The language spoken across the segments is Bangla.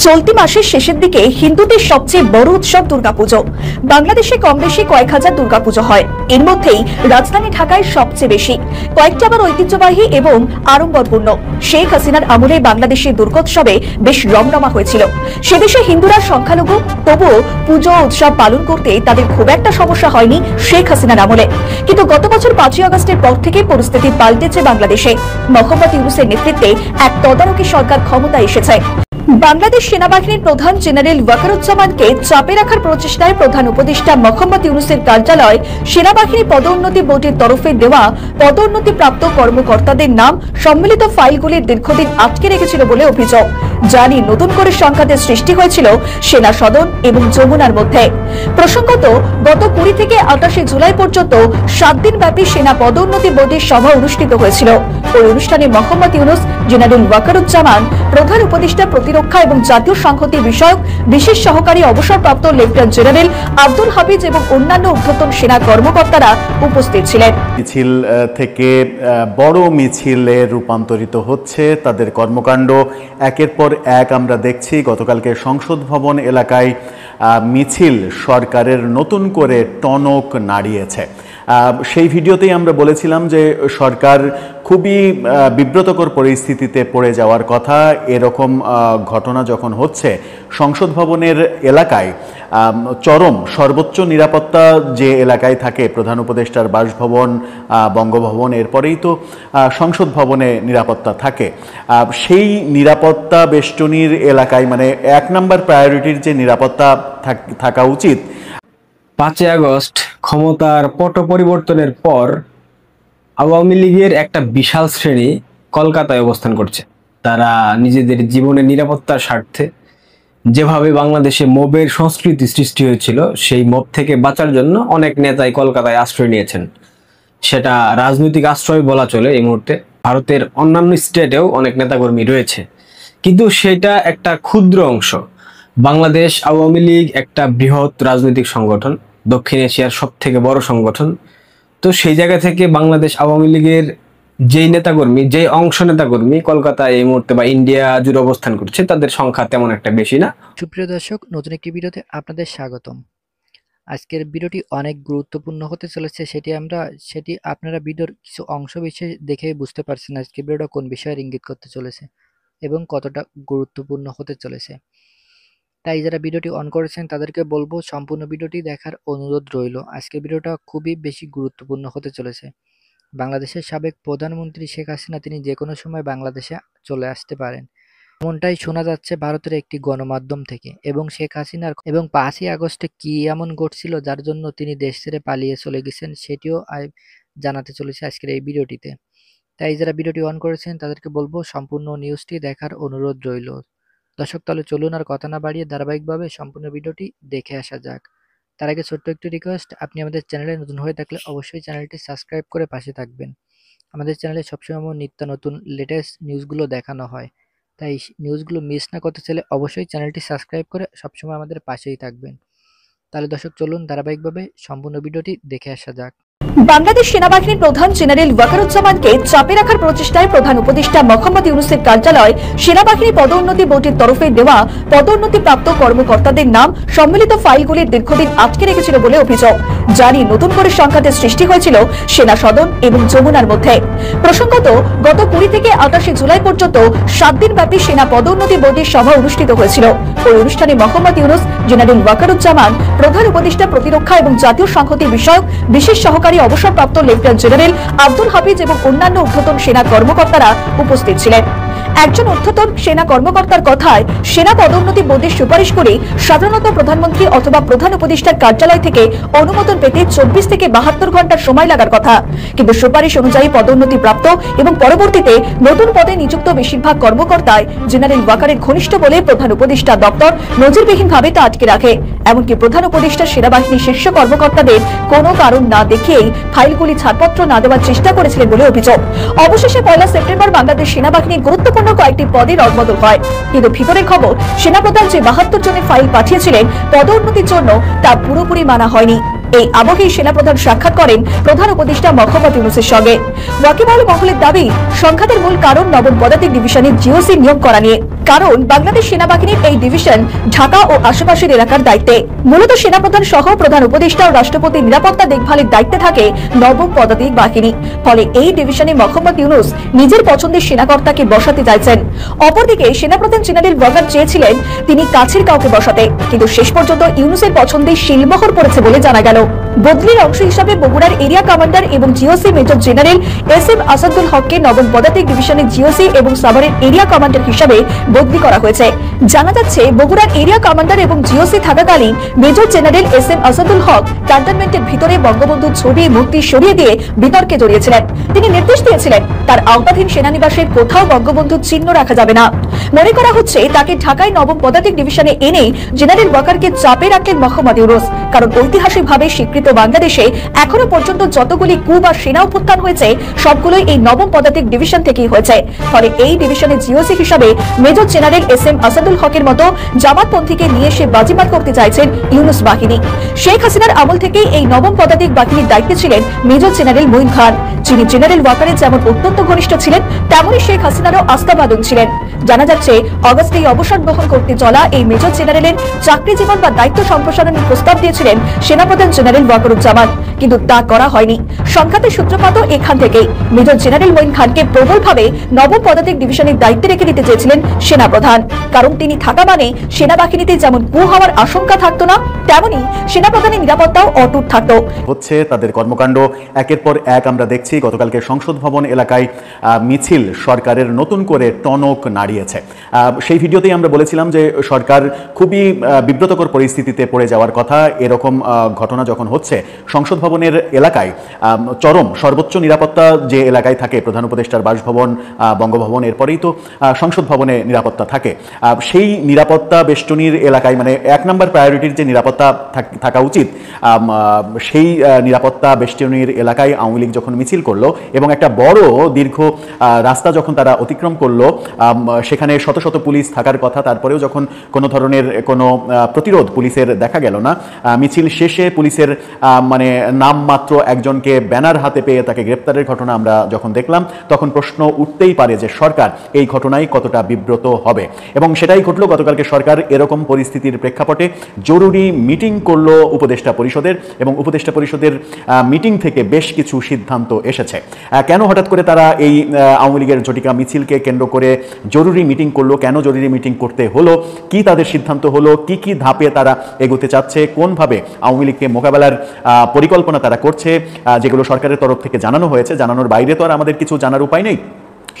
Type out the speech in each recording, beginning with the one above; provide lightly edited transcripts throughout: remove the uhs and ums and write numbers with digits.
চলতি মাসের শেষের দিকে হিন্দুদের সবচেয়ে বড় উৎসব দুর্গাপুজো। বাংলাদেশে কম বেশি কয়েক হাজার দুর্গাপুজো হয়, এর মধ্যেই রাজধানী ঢাকায় সবচেয়ে বেশি। কয়েকটি আবার ঐতিহ্যবাহী এবং আড়ম্বরপূর্ণ। শেখ হাসিনার আমলে বাংলাদেশের দুর্গোৎসবে বেশ রমরমা হয়েছিল। সেদেশে হিন্দুরা সংখ্যালঘু, তবুও পুজো উৎসব পালন করতে তাদের খুব একটা সমস্যা হয়নি শেখ হাসিনার আমলে। কিন্তু গত বছর 5ই আগস্টের পর থেকে পরিস্থিতি পাল্টেছে বাংলাদেশে। মোহাম্মদ ইউনূসের নেতৃত্বে এক তদারকি সরকার ক্ষমতায় এসেছে। বাংলাদেশ সেনাবাহিনীর প্রধান জেনারেল ওয়াকারুজ্জামানকে চাপে রাখার প্রচেষ্টায় প্রধান উপদেষ্টা মোহাম্মদ ইউনূসের কার্যালয় সেনাবাহিনী পদোন্নতি বোর্ডের তরফে দেওয়া পদোন্নতিপ্রাপ্ত কর্মকর্তাদের নাম সম্মিলিত ফাইলগুলি দীর্ঘদিন আটকে রেখেছিল বলে অভিযোগ। জানি নতুন করে সংঘাতের সৃষ্টি হয়েছিল সেনা সদন এবং যমুনার মধ্যে। প্রসঙ্গত, গত 20 থেকে 28 জুলাই পর্যন্ত 7 দিন ব্যাপী সেনা পদোন্নতি বোর্ডের সভা অনুষ্ঠিত হয়েছিল। ওই অনুষ্ঠানে মোহাম্মদ ইউনূস, জেনারেল ওয়াকারুজ্জামান, প্রধান উপদেষ্টা প্রতিরক্ষা এবং জাতীয় সংহতি বিষয়ক বিশেষ সহকারী অবসরপ্রাপ্ত লেফটেন্যান্ট জেনারেল আব্দুল হাফিজ এবং অন্যান্য ঊর্ধ্বতন সেনা কর্মকর্তারা উপস্থিত ছিলেন। মিছিল থেকে বড় মিছিলে রূপান্তরিত হচ্ছে তাদের কর্মকাণ্ড। একের পর এক আমরা দেখছি গতকালকে সংসদ ভবন এলাকায় মিছিল সরকারের নতুন করে টনক নাড়িয়েছে। সেই ভিডিওতেই আমরা বলেছিলাম যে সরকার খুবই বিব্রতকর পরিস্থিতিতে পড়ে যাওয়ার কথা। এরকম ঘটনা যখন হচ্ছে সংসদ ভবনের এলাকায়, চরম সর্বোচ্চ নিরাপত্তা যে এলাকায় থাকে, প্রধান উপদেষ্টার বাসভবন, বঙ্গভবন, এরপরেই তো সংসদ ভবনে নিরাপত্তা থাকে। সেই নিরাপত্তা বেষ্টনীর এলাকায়, মানে 1 নম্বর প্রায়োরিটির যে নিরাপত্তা থাকা উচিত। 5ই আগস্ট ক্ষমতার পট পরিবর্তনের পর আওয়ামী লীগের একটা বিশাল শ্রেণী কলকাতায় অবস্থান করছে। তারা নিজেদের জীবনের নিরাপত্তার স্বার্থে যেভাবে বাংলাদেশে মবের সংস্কৃতি সৃষ্টি হয়েছিল, সেই মব থেকে বাঁচার জন্য অনেক নেতাই কলকাতায় আশ্রয় নিয়েছেন। সেটা রাজনৈতিক আশ্রয় বলা চলে। এই মুহূর্তে ভারতের অন্যান্য স্টেটেও অনেক নেতাকর্মী রয়েছে, কিন্তু সেটা একটা ক্ষুদ্র অংশ। বাংলাদেশ আওয়ামী লীগ একটা বৃহৎ রাজনৈতিক সংগঠন, দক্ষিণ এশিয়ার সবথেকে বড় সংগঠন। তো সেই জায়গা থেকে বাংলাদেশ আওয়ামী লীগের যেই নেতাকর্মী, যেই অংশ নেতাকর্মী কলকাতায় এই মুহূর্তে বা ইন্ডিয়া জুড়ে অবস্থান করছে, তাদের সংখ্যা তেমন একটা বেশি না। সুপ্রিয় দর্শক, নতুন একটি ভিডিওতে আপনাদের স্বাগতম। আজকের ভিডিওটি অনেক গুরুত্বপূর্ণ হতে চলেছে। সেটি আপনারা ভিডিওর কিছু অংশ বিশেষ দেখে বুঝতে পারছেন আজকের ভিডিওটা কোন বিষয়ের ইঙ্গিত করতে চলেছে এবং কতটা গুরুত্বপূর্ণ হতে চলেছে। তাই যারা ভিডিওটি অন করেছেন তাদেরকে বলবো সম্পূর্ণ ভিডিওটি দেখার অনুরোধ রইল। আজকের ভিডিওটা খুবই বেশি গুরুত্বপূর্ণ হতে চলেছে। বাংলাদেশের সাবেক প্রধানমন্ত্রী শেখ হাসিনা তিনি যে কোনো সময় বাংলাদেশে চলে আসতে পারেন, এমনটাই শোনা যাচ্ছে ভারতের একটি গণমাধ্যম থেকে। এবং শেখ হাসিনার 5ই আগস্টে কি এমন ঘটছিল যার জন্য তিনি দেশ ছেড়ে পালিয়ে চলে গেছেন, সেটিও জানাতে চলেছে আজকের এই ভিডিওটিতে। তাই যারা ভিডিওটি অন করেছেন তাদেরকে বলবো সম্পূর্ণ নিউজটি দেখার অনুরোধ রইল। দর্শক, তাহলে চলুন আর কথা না বাড়িয়ে ধারাবাহিকভাবে সম্পূর্ণ ভিডিওটি দেখে আসা যাক। তার আগে ছোট্ট একটি রিকোয়েস্ট, আপনি আমাদের চ্যানেলে নতুন হয়ে থাকলে অবশ্যই চ্যানেলটি সাবস্ক্রাইব করে পাশে থাকবেন। আমাদের চ্যানেলে সবসময় নিত্য নতুন লেটেস্ট নিউজগুলো দেখানো হয়, তাই নিউজগুলো মিস না করতে চাইলে অবশ্যই চ্যানেলটি সাবস্ক্রাইব করে সবসময় আমাদের পাশেই থাকবেন। তাহলে দর্শক, চলুন ধারাবাহিকভাবে সম্পূর্ণ ভিডিওটি দেখে আসা যাক। বাংলাদেশ সেনাবাহিনীর প্রধান জেনারেল ওয়াকারুজ্জামানকে চাপে রাখার প্রচেষ্টায় প্রধান উপদেষ্টা মোহাম্মদ ইউনূসের কার্যালয় সেনাবাহিনী পদোন্নতি বোর্ডের তরফে দেওয়া পদোন্নতিপ্রাপ্ত কর্মকর্তাদের নাম সম্মিলিত ফাইলগুলি দীর্ঘদিন আটকে রেখেছিল বলে অভিযোগ। জানি নতুন করে সংঘাতের সৃষ্টি হয়েছিল সেনা সদন এবং যমুনার মধ্যে। প্রসঙ্গত, গত 20 থেকে 28 জুলাই পর্যন্ত 7 দিন ব্যাপী সেনা পদোন্নতি বোর্ডের সভা অনুষ্ঠিত হয়েছিল। ওই অনুষ্ঠানে মোহাম্মদ ইউনূস, জেনারেল ওয়াকারুজ্জামান, প্রধান উপদেষ্টা প্রতিরক্ষা এবং জাতীয় সংহতি বিষয়ক বিশেষ সহকারী অবসরপ্রাপ্ত লেফটেন্যান্ট জেনারেল আব্দুল হাফিজ এবং অন্যান্য ঊর্ধ্বতন সেনা কর্মকর্তারা উপস্থিত ছিলেন। একজন ঊর্ধ্বতন সেনা কর্মকর্তার কথায়, সেনা পদোন্নতি বোর্ডের সুপারিশ করে সাধারণত প্রধানমন্ত্রী অথবা প্রধান উপদেষ্টার কার্যালয় থেকে অনুমোদন পেতে 24 থেকে 72 ঘন্টার সময় লাগার কথা। কিন্তু সুপারিশ অনুযায়ী পদোন্নতি প্রাপ্ত এবং পরবর্তীতে নতুন পদে নিযুক্ত বেশিরভাগ কর্মকর্তাই জেনারেল ওয়াকারের ঘনিষ্ঠ বলে প্রধান উপদেষ্টা দপ্তর নজিরবিহীনভাবে তা আটকে রাখে। এমনকি প্রধান উপদেষ্টা সেনাবাহিনীর শীর্ষ কর্মকর্তাদের কোনো কারণ না দেখিয়েই ফাইলগুলি ছাড়পত্র না দেওয়ার চেষ্টা করেছিলেন বলে অভিযোগ। অবশেষে 1 সেপ্টেম্বর বাংলাদেশ সেনাবাহিনীর গুরুত্বপূর্ণ কয়েকটি পদে রদবদল হয়, কিন্তু ভিতরের খবর সেনাপ্রধান যে 72 জনের ফাইল পাঠিয়েছিলেন পদোন্নতির জন্য তা পুরোপুরি মানা হয়নি। এই আবহেই সেনাপ্রধান সাক্ষাৎ করেন প্রধান উপদেষ্টা মোহাম্মদ ইউনূসের সঙ্গে। ওয়াকিবহাল মহলের দাবি, সংঘাতের মূল কারণ নবম পদাতিক ডিভিশনের জিওসি নিয়োগ করা নিয়ে। কারণ বাংলাদেশ সেনাবাহিনীর এই ডিভিশন ঢাকা ও আশেপাশের এলাকার দায়িত্বে। মূলত সেনাপ্রধান সহ প্রধান উপদেষ্টা ও রাষ্ট্রপতির নিরাপত্তা দেখভালের দায়িত্বে থাকে নবম পদাতিক বাহিনী। ফলে এই ডিভিশনে মোহাম্মদ ইউনূস নিজের পছন্দের সেনাকর্তাকে বসাতে চাইছেন। অপরদিকে সেনাপ্রধান জেনারেল ওয়াকার চেয়েছিলেন তিনি কাছের কাউকে বসাতে, কিন্তু শেষ পর্যন্ত ইউনূসের পছন্দে শিলমোহর পড়েছে বলে জানা গেল। বদলির অংশ হিসাবে বগুড়ার এরিয়া কমান্ডার এবং GOC major general SM. Asadul হককে নবম পদাতিক ডিভিশনের জিওসি এবং সাভারের এরিয়া কমান্ডার হিসাবে বদলি করা হয়েছে। জানা যাচ্ছে বগুড়ার এরিয়া কমান্ডার এবং জিওসি থাকাকালীন মেজর জেনারেল এস.এম. আসাদুল হক ক্যান্টনমেন্টের ভিতরে বঙ্গবন্ধুর ছবি মূর্তি সরিয়ে দিয়ে বিতর্কে জড়িয়েছিলেন। তিনি নির্দেশ দিয়েছিলেন তার আওতাধীন সেনানিবাসের কোথাও বঙ্গবন্ধুর চিহ্ন রাখা যাবে না। মনে করা হচ্ছে তাকে ঢাকায় নবম পদাতিক ডিভিশনে এনে জেনারেল ওয়াকারকে চাপে রাখলেন মোহাম্মদ ইউনূস। কারণ ঐতিহাসিকভাবে স্বীকৃত বাংলাদেশে এখনো পর্যন্ত যতগুলি কূপ বা সেনা অভ্যুত্থান হয়েছে সবগুলোই এই নবম পদাতিক ডিভিশন থেকেই হয়েছে। ফলে এই ডিভিশনের জিওসি হিসাবে মেজর জেনারেল এস.এম. আসাদুল হকের মতো জামাতপন্থীকে নিয়ে এসে বাজিমাত করতে চাইছেন ইউনূস বাহিনী। শেখ হাসিনার আমল থেকেই এই নবম পদাতিক বাহিনীর দায়িত্বে ছিলেন মেজর জেনারেল মঈন খান, যিনি জেনারেল ওয়াকারের যেমন অত্যন্ত ঘনিষ্ঠ ছিলেন তেমনই শেখ হাসিনারও আস্থাবাদন ছিলেন। জানা যাচ্ছে অগস্টেই অবসর গ্রহণ করতে চলা এই মেজর জেনারেলের চাকরি জীবন বা দায়িত্ব সম্প্রসারণের প্রস্তাব দিয়েছিলেন সেনাপ্রধান জেনারেল ওয়াকারুজ্জামান, কিন্তু তা করা হয়নি। সংঘাতের সূত্রপাত এখান থেকেই। মেজর জেনারেল মঈন খানকে প্রবলভাবে নবম পদাতিক ডিভিশনের দায়িত্বে রেখে দিতে চেয়েছিলেন সেনাপ্রধান, কারণ তিনি থাকা মানে সেনাবাহিনীতে যেমন কু হওয়ার আশঙ্কা থাকতো না, তেমনি সেনাপ্রধানের নিরাপত্তাও অটুট থাকতো। হচ্ছে তাদের কর্মকাণ্ড একের পর এক আমরা দেখছি। গতকালকে সংসদ ভবন এলাকায় মিছিল সরকারের নতুন করে টনক নাড়িয়েছে। সেই ভিডিওতেই আমরা বলেছিলাম যে সরকার খুবই বিব্রতকর পরিস্থিতিতে পড়ে যাওয়ার কথা। এরকম ঘটনা যখন হচ্ছে সংসদ ভবনের এলাকায় চরম সর্বোচ্চ নিরাপত্তা যে এলাকায় থাকে, প্রধান উপদেষ্টার বাসভবন, বঙ্গভবন, এরপরেই তো সংসদ ভবনে নিরাপত্তা থাকে। সেই নিরাপত্তা বেষ্টনীর এলাকায় মানে 1 নম্বর প্রায়োরিটির যে নিরাপত্তা থাকা উচিত, সেই নিরাপত্তা বেষ্টনীর এলাকায় আওয়ামী লীগ যখন মিছিল করলো এবং একটা বড় দীর্ঘ রাস্তা যখন তারা অতিক্রম করলো, সেখানে শত শত পুলিশ থাকার কথা, তারপরেও যখন কোনো ধরনের কোনো প্রতিরোধ পুলিশের দেখা গেল না, মিছিল শেষে পুলিশের মানে নামমাত্র একজনকে ব্যানার হাতে পেয়ে তাকে গ্রেপ্তারের ঘটনা আমরা যখন দেখলাম, তখন প্রশ্ন উঠতেই পারে যে সরকার এই ঘটনায় কতটা বিব্রত হবে। এবং সেটাই ঘটলো। গতকালকে সরকার এরকম পরিস্থিতির প্রেক্ষাপটে জরুরি মিটিং করলো উপদেষ্টা পরিষদের, এবং উপদেষ্টা পরিষদের মিটিং থেকে বেশ কিছু সিদ্ধান্ত এসেছে। কেন হঠাৎ করে তারা এই আওয়ামী লীগের ঝটিকা মিছিলকে কেন্দ্র করে জরুরি মিটিং করলো, কেন জরুরি মিটিং করতে হলো, কি তাদের সিদ্ধান্ত হলো, কি কি ধাপে তারা এগোতে চাচ্ছে, কোনভাবে আওয়ামী লীগকে মোকাবেলার পরিকল্পনা তারা করছে, যেগুলো সরকারের তরফ থেকে জানানো হয়েছে, জানানোর বাইরে তো আর আমাদের কিছু জানার উপায় নেই।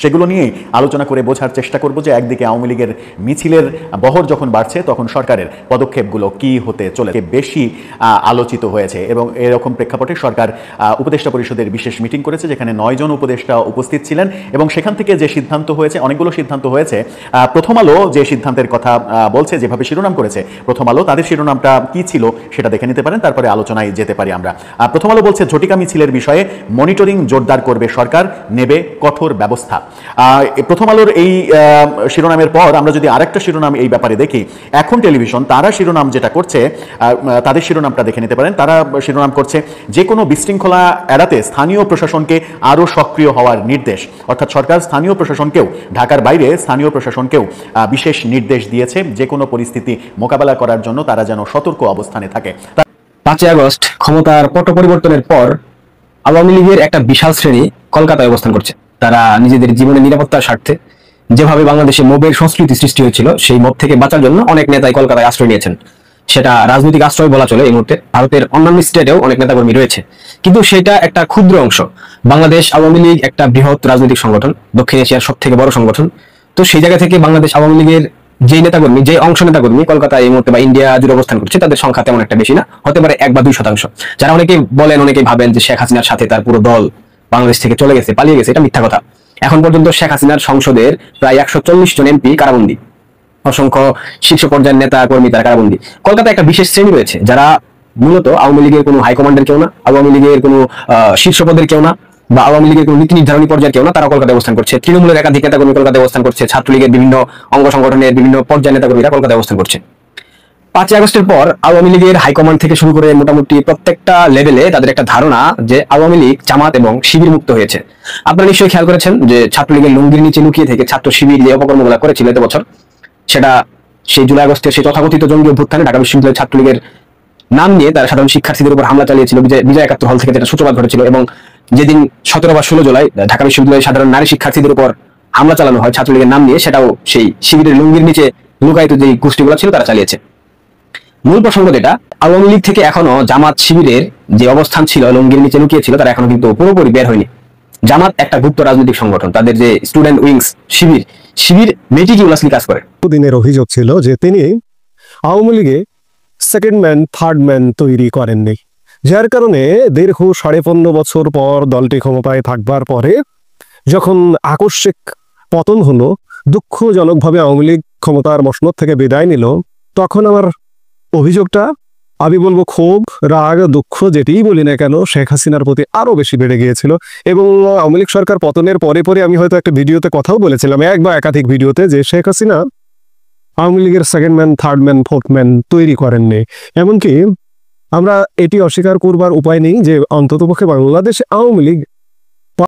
সেগুলো নিয়ে আলোচনা করে বোঝার চেষ্টা করব যে একদিকে আওয়ামী লীগের মিছিলের বহর যখন বাড়ছে তখন সরকারের পদক্ষেপগুলো কি হতে চলেছে বেশি আলোচিত হয়েছে। এবং এরকম প্রেক্ষাপটে সরকার উপদেষ্টা পরিষদের বিশেষ মিটিং করেছে, যেখানে 9 জন উপদেষ্টা উপস্থিত ছিলেন। এবং সেখান থেকে যে সিদ্ধান্ত হয়েছে, অনেকগুলো সিদ্ধান্ত হয়েছে। প্রথম আলো যে সিদ্ধান্তের কথা বলছে, যেভাবে শিরোনাম করেছে প্রথম আলো, তাদের শিরোনামটা কি ছিল সেটা দেখে নিতে পারেন, তারপরে আলোচনায় যেতে পারি আমরা। প্রথম আলো বলছে ঝটিকা মিছিলের বিষয়ে মনিটরিং জোরদার করবে সরকার, নেবে কঠোর ব্যবস্থা। প্রথম আলোর এই শিরোনামের পর আমরা যদি আরেকটা শিরোনাম এই ব্যাপারে দেখি, এখন টেলিভিশন তারা শিরোনাম যেটা করছে, তাদের শিরোনামটা দেখে নিতে পারেন। তারা শিরোনাম করছে যে কোনো বিশৃঙ্খলা এড়াতে স্থানীয় প্রশাসনকে আরও সক্রিয় হওয়ার নির্দেশ। অর্থাৎ সরকার স্থানীয় প্রশাসনকেও, ঢাকার বাইরে স্থানীয় প্রশাসনকেও বিশেষ নির্দেশ দিয়েছে যে কোনো পরিস্থিতি মোকাবেলা করার জন্য তারা যেন সতর্ক অবস্থানে থাকে। 5 আগস্ট ক্ষমতার পট পরিবর্তনের পর আওয়ামী লীগের একটা বিশাল শ্রেণী কলকাতায় অবস্থান করছে। তারা নিজেদের জীবনের নিরাপত্তার স্বার্থে যেভাবে বাংলাদেশে মবের সংস্কৃতি সৃষ্টি হয়েছিল, সেই মব থেকে বাঁচার জন্য অনেক নেতাই কলকাতায় আশ্রয় নিয়েছেন। সেটা রাজনৈতিক আশ্রয় বলা চলে। এই মুহূর্তে ভারতের অন্যান্য স্টেটেও অনেক নেতাকর্মী রয়েছে, কিন্তু সেটা একটা ক্ষুদ্র অংশ। বাংলাদেশ আওয়ামী লীগ একটা বৃহৎ রাজনৈতিক সংগঠন, দক্ষিণ এশিয়ার সব থেকে বড় সংগঠন। তো সেই জায়গা থেকে বাংলাদেশ আওয়ামী লীগের যে নেতাকর্মী, যে অংশ নেতাকর্মী কলকাতায় এই মুহূর্তে বা ইন্ডিয়া জুড়ে অবস্থান করছে, তাদের সংখ্যা তেমন একটা বেশি না, হতে পারে 1 বা 2%। যারা অনেকেই বলেন, অনেকেই ভাবেন যে শেখ হাসিনার সাথে তার পুরো দল বাংলাদেশ থেকে চলে গেছে, পালিয়ে গেছে, এটা মিথ্যা কথা। এখন পর্যন্ত শেখ হাসিনার সংসদের প্রায় 140 জন এমপি কারাবন্দী, অসংখ্য শীর্ষ পর্যায়ের নেতা কর্মী তারা কারাবন্দী। কলকাতায় একটা বিশেষ শ্রেণী রয়েছে যারা মূলত আওয়ামী লীগের কোনো হাইকমান্ডের কেউ না, আওয়ামী লীগের কোনো শীর্ষ পদের কেউ না, বা আওয়ামী লীগের কোনো নীতি নির্ধারণী পর্যায়ের কেউ না, তারা কলকাতায় অবস্থান করছে। তৃণমূলের একাধিক নেতাকর্মী কলকাতায় অবস্থান করছে, ছাত্রলীগের বিভিন্ন অঙ্গ সংগঠনের বিভিন্ন পর্যায়ের নেতাকর্মীরা কলকাতায় অবস্থান করছে। 5 আগস্টের পর আওয়ামী লীগের হাইকমান্ড থেকে শুরু করে মোটামুটি প্রত্যেকটা লেভেলে তাদের একটা ধারণা যে আওয়ামী লীগ, জামাত এবং শিবির মুক্ত হয়েছে। আপনারা নিশ্চয়ই খেয়াল করেছেন যে ছাত্রলীগের লুঙ্গির নিচে লুকিয়ে থেকে ছাত্র শিবির যে অপকর্মগুলো করেছিল এত বছর, সেটা সেই জুলাই আগস্টের সেই তথাকথিত জঙ্গি অভ্যুত্থানে ঢাকা বিশ্ববিদ্যালয়ের ছাত্রলীগের নাম নিয়ে তারা সাধারণ শিক্ষার্থীদের উপর হামলা চালিয়েছিল বিজয় ৭১ হল থেকে, যেটা সূত্রপাত ঘটেছিল। এবং যেদিন ১৭ বা ১৬ জুলাই ঢাকা বিশ্ববিদ্যালয়ের সাধারণ নারী শিক্ষার্থীদের উপর হামলা চালানো হয় ছাত্রলীগের নাম নিয়ে, সেটাও সেই শিবিরের লুঙ্গির নিচে লুকায়িত যে গোষ্ঠীগুলো ছিল তারা চালিয়েছে। মূল প্রসঙ্গ যেটা, আওয়ামী লীগ থেকে এখনো জামাত শিবিরের যে অবস্থান ছিল, লুঙ্গির নিচে লুকিয়েছিল, তারা এখনো কিন্তু পুরোপুরি বের হয়নি। জামাত একটা গুপ্ত রাজনৈতিক সংগঠন, তাদের যে স্টুডেন্ট উইংস শিবির মেটিকিউলাসলি কাজ করে। দিনের অভিযোগ ছিল যে তিনি আওয়ামী লীগে সেকেন্ড ম্যান থার্ড ম্যান তৈরি করেননি, যার কারণে দীর্ঘ 15.5 বছর পর দলটি ক্ষমতায় থাকবার পরে যখন আকস্মিক পতন হলো, দুঃখজনকভাবে আওয়ামী লীগ ক্ষমতার মসনদ থেকে বিদায় নিল, তখন আমার অভিযোগটা, আমি বলবো ক্ষোভ, রাগ, দুঃখ যেটিই বলি না কেন, শেখ হাসিনার প্রতি আরো বেশি বেড়ে গিয়েছিল। এবং আওয়ামী লীগ সরকার পতনের পরে পরে আমি হয়তো একটা ভিডিওতে কথাও বলেছিলাম, এক বা একাধিক ভিডিওতে, যে শেখ হাসিনা আওয়ামী লীগের second man third man fourth man তৈরি করেননি। এমনকি আমরা এটি অস্বীকার করবার উপায় নেই যে অন্ততপক্ষে বাংলাদেশে আওয়ামী লীগ